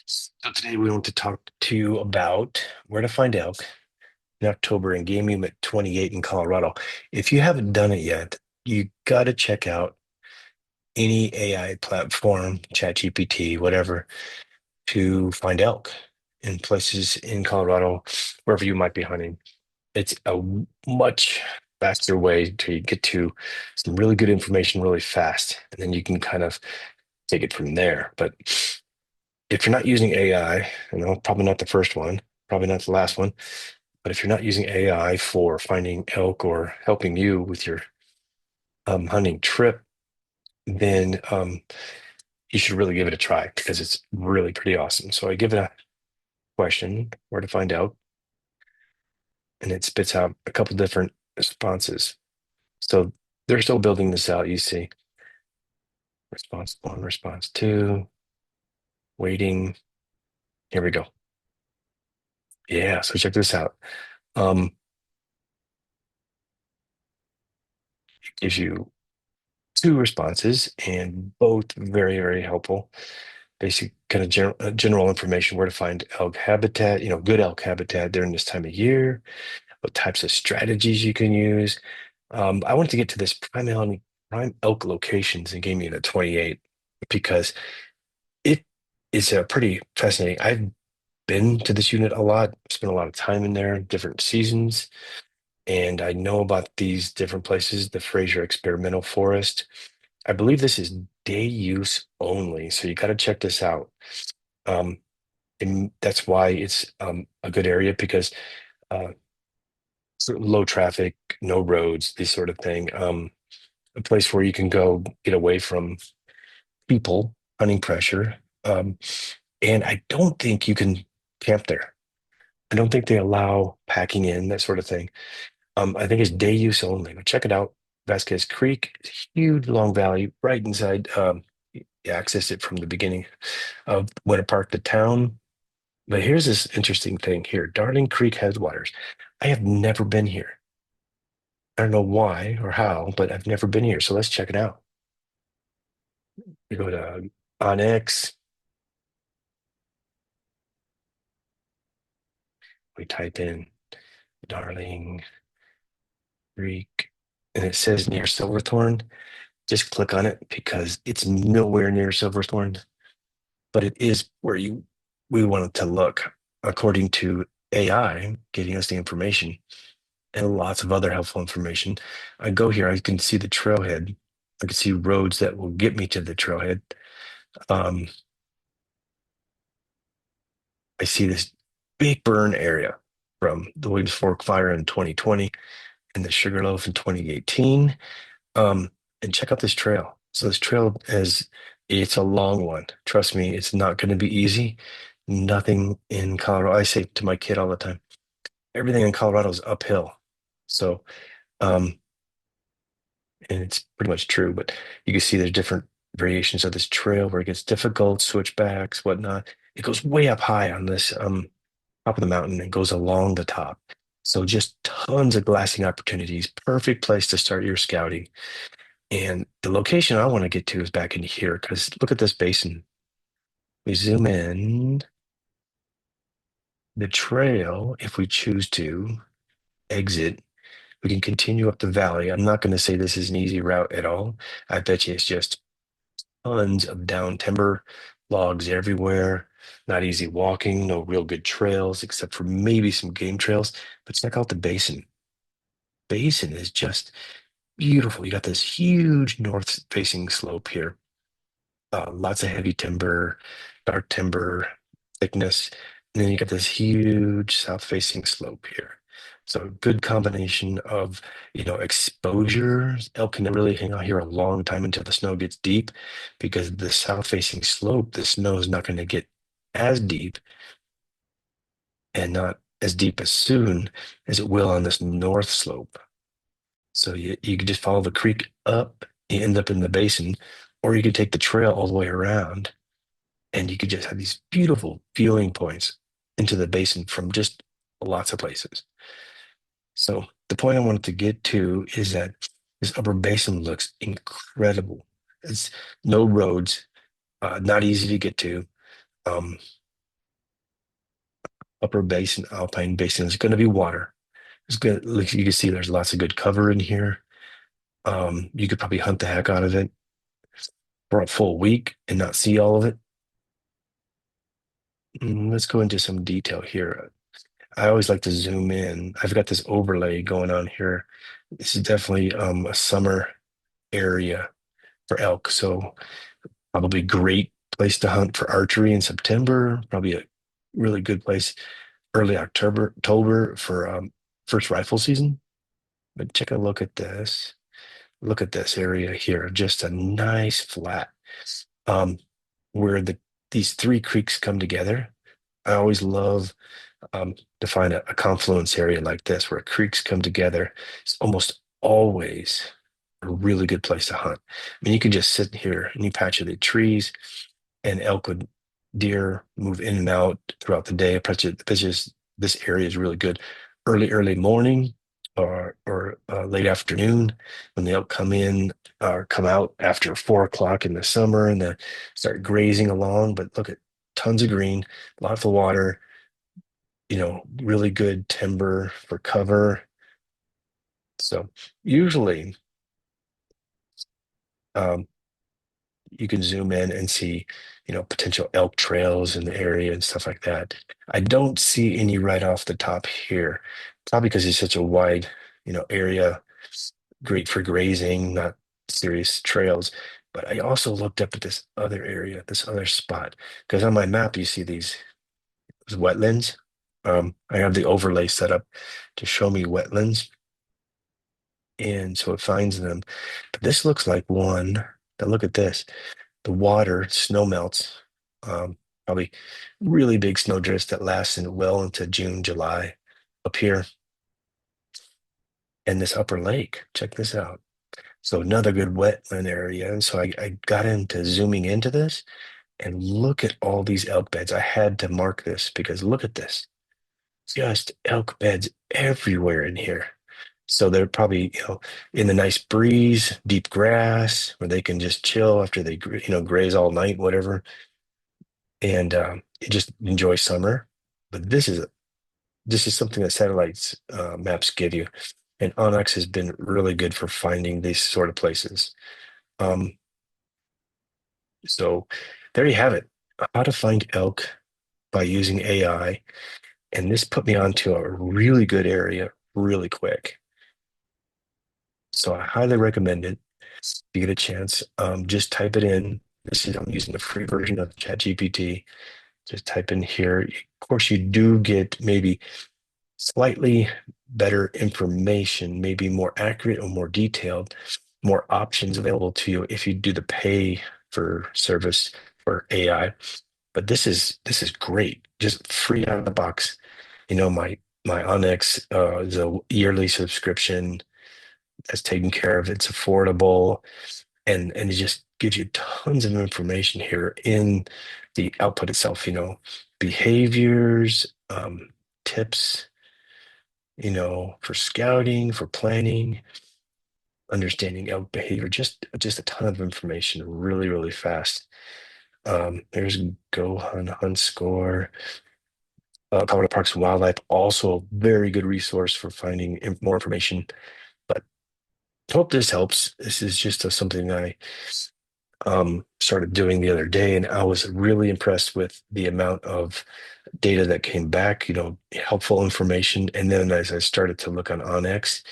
So today we want to talk to you about where to find elk in October and game unit 28 in Colorado. If you haven't done it yet, you got to check out any AI platform, ChatGPT, whatever, to find elk in places in Colorado, wherever you might be hunting. It's a much faster way to get to some really good information really fast, and then you can kind of take it from there. But if you're not using AI, probably not the first one, probably not the last one, but if you're not using AI for finding elk or helping you with your hunting trip, then you should really give it a try because it's really pretty awesome. So I give it a question, where to find elk, and it spits out a couple different responses. So they're still building this out. You see response one, response two, waiting. Here we go. Yeah, so check this out. Um, it gives you two responses and both very, very helpful. Basic kind of general information, where to find elk habitat, good elk habitat during this time of year, what types of strategies you can use. I wanted to get to this prime elk locations in game unit 28 because it is pretty fascinating. I've been to this unit a lot, spent a lot of time in there, different seasons, and I know about these different places, the Fraser Experimental Forest. I believe this is day use only, so you got to check this out. Um, and that's why it's a good area because uh, sort of low traffic, no roads, this sort of thing. A place where you can go get away from people, hunting pressure. And I don't think you can camp there. I don't think they allow packing in, that sort of thing. I think it's day use only, but check it out. Vasquez Creek, huge long valley right inside. You access it from the beginning of Winter Park, the town. But here's this interesting thing here. Darling Creek Headwaters. I have never been here. I don't know why or how, but I've never been here. So let's check it out. We go to Onyx. We type in Darling Creek, and it says near Silverthorne. Just click on it because it's nowhere near Silverthorne, but it is where you we wanted to look according to AI, getting us the information and lots of other helpful information. I go here, I can see the trailhead. I can see roads that will get me to the trailhead. Um, I see this big burn area from the Williams Fork fire in 2020 and the Sugarloaf in 2018. Um, and check out this trail. So this trail is it's a long one. Trust me, it's not going to be easy. Nothing in Colorado. I say to my kid all the time, everything in Colorado is uphill. So um, and it's pretty much true, but you can see there's different variations of this trail where it gets difficult, switchbacks, whatnot. It goes way up high on this top of the mountain and goes along the top. So just tons of glassing opportunities. Perfect place to start your scouting. And the location I want to get to is back in here because look at this basin. We zoom in. The trail, if we choose to exit, we can continue up the valley. I'm not going to say this is an easy route at all. I bet you it's just tons of down timber, logs everywhere, not easy walking, no real good trails except for maybe some game trails. But check out the basin. Basin is just beautiful. You got this huge north facing slope here. Lots of heavy timber, dark timber thickness. And then you got this huge south facing slope here. So good combination of, exposure. Elk can really hang out here a long time until the snow gets deep because the south facing slope, the snow is not going to get as deep and not as deep as soon as it will on this north slope. So you could just follow the creek up, you end up in the basin, or you could take the trail all the way around and you could just have these beautiful viewing points into the basin from just lots of places. So the point I wanted to get to is that this upper basin looks incredible. It's no roads, not easy to get to. Um, upper basin, alpine basin is going to be water. It's good. Like you can see, there's lots of good cover in here. You could probably hunt the heck out of it for a full week and not see all of it. Let's go into some detail here. I always like to zoom in. I've got this overlay going on here. This is definitely a summer area for elk. So probably great place to hunt for archery in September. Probably a really good place early October for first rifle season. But check a look at this. Look at this area here. Just a nice flat um, where these three creeks come together. I always love to find a confluence area like this where creeks come together. It's almost always a really good place to hunt. I mean, you can just sit here and you patch of the trees, and elk would deer move in and out throughout the day. This area is really good early morning or late afternoon when the elk come in or come out after 4 o'clock in the summer and they start grazing along. But look at tons of green, lots of water, really good timber for cover. So usually um, you can zoom in and see, potential elk trails in the area and stuff like that. I don't see any right off the top here, probably because it's such a wide, area, great for grazing, not serious trails. But I also looked up at this other area, this other spot, because on my map you see these wetlands. I have the overlay set up to show me wetlands, and so it finds them. But this looks like one. Now look at this. The water, snow melts, probably really big snow drifts that last well into June, July up here. And this upper lake, check this out. So another good wetland area. And so I got into zooming into this and look at all these elk beds. I had to mark this because look at this. Just elk beds everywhere in here. So they're probably, in the nice breeze, deep grass, where they can just chill after they, graze all night, whatever, and you just enjoy summer. But this is something that satellites maps give you, and Onyx has been really good for finding these sort of places. Um, so there you have it, how to find elk by using AI, and this put me onto a really good area really quick. So I highly recommend it. If you get a chance, just type it in. I'm using the free version of ChatGPT. Just type in here. Of course, you do get maybe slightly better information, maybe more accurate or more detailed, more options available to you if you do the pay for service for AI. But this is great, just free out of the box. My Onyx is a yearly subscription that's taken care of. It's affordable, and it just gives you tons of information here in the output itself. Behaviors, tips, for scouting, for planning, understanding elk behavior. Just a ton of information, really, really fast. There's Go Hunt Score. Colorado Parks and Wildlife, also a very good resource for finding more information. But hope this helps. This is just something I started doing the other day, and I was really impressed with the amount of data that came back, helpful information. And then as I started to look on Onyx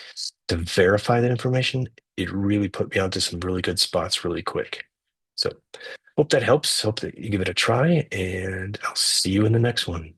to verify that information, it really put me onto some really good spots really quick. So hope that helps. Hope that you give it a try, and I'll see you in the next one.